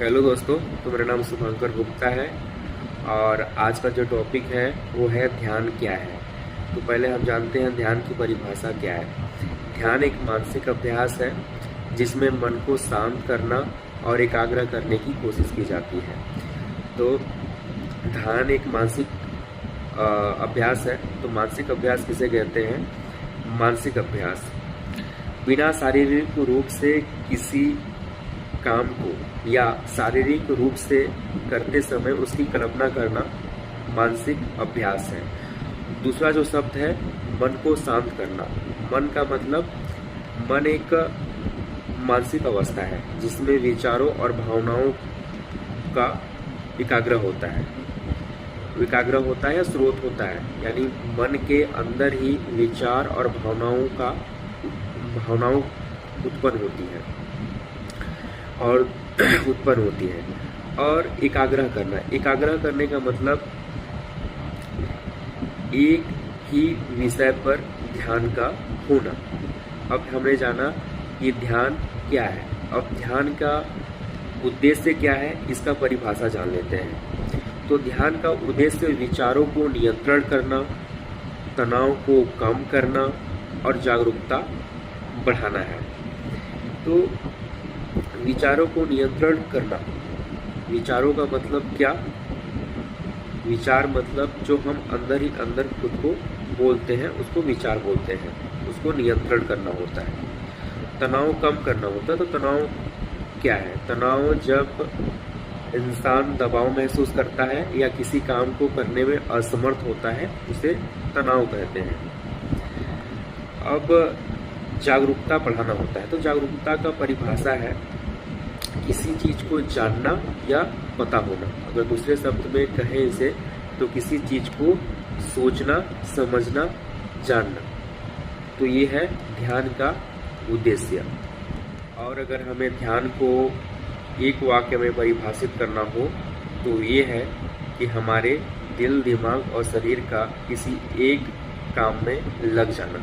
Hello दोस्तों, तो मेरा नाम शुभंकर गुप्ता है और आज का जो टॉपिक है वो है ध्यान क्या है। तो पहले हम जानते हैं ध्यान की परिभाषा क्या है। ध्यान एक मानसिक अभ्यास है जिसमें मन को शांत करना और एकाग्र करने की कोशिश की जाती है। तो ध्यान एक मानसिक अभ्यास है। तो मानसिक अभ्यास किसे कहते हैं? मानसिक अभ्यास बिना शारीरिक रूप से किसी काम को या शारीरिक रूप से करते समय उसकी कल्पना करना मानसिक अभ्यास है। दूसरा जो शब्द है मन को शांत करना। मन का मतलब मन एक मानसिक अवस्था है जिसमें विचारों और भावनाओं का एकाग्र होता है या स्रोत होता है, यानी मन के अंदर ही विचार और भावनाओं उत्पन्न होती है और एकाग्र करने का मतलब एक ही विषय पर ध्यान का होना। अब हमने जाना ये ध्यान क्या है। अब ध्यान का उद्देश्य क्या है, इसका परिभाषा जान लेते हैं। तो ध्यान का उद्देश्य विचारों को नियंत्रण करना, तनाव को कम करना और जागरूकता बढ़ाना है। तो विचारों को नियंत्रण करना, विचारों का मतलब क्या? विचार मतलब जो हम अंदर ही अंदर खुद को बोलते हैं उसको विचार बोलते हैं, उसको नियंत्रण करना होता है। तनाव कम करना होता है। तो तनाव क्या है? तनाव जब इंसान दबाव महसूस करता है या किसी काम को करने में असमर्थ होता है उसे तनाव कहते हैं। अब जागरूकता बढ़ाना होता है। तो जागरूकता का परिभाषा है किसी चीज को जानना या पता होना। अगर दूसरे शब्द में कहें इसे तो किसी चीज को सोचना, समझना, जानना। तो ये है ध्यान का उद्देश्य। और अगर हमें ध्यान को एक वाक्य में परिभाषित करना हो तो ये है कि हमारे दिल, दिमाग और शरीर का किसी एक काम में लग जाना।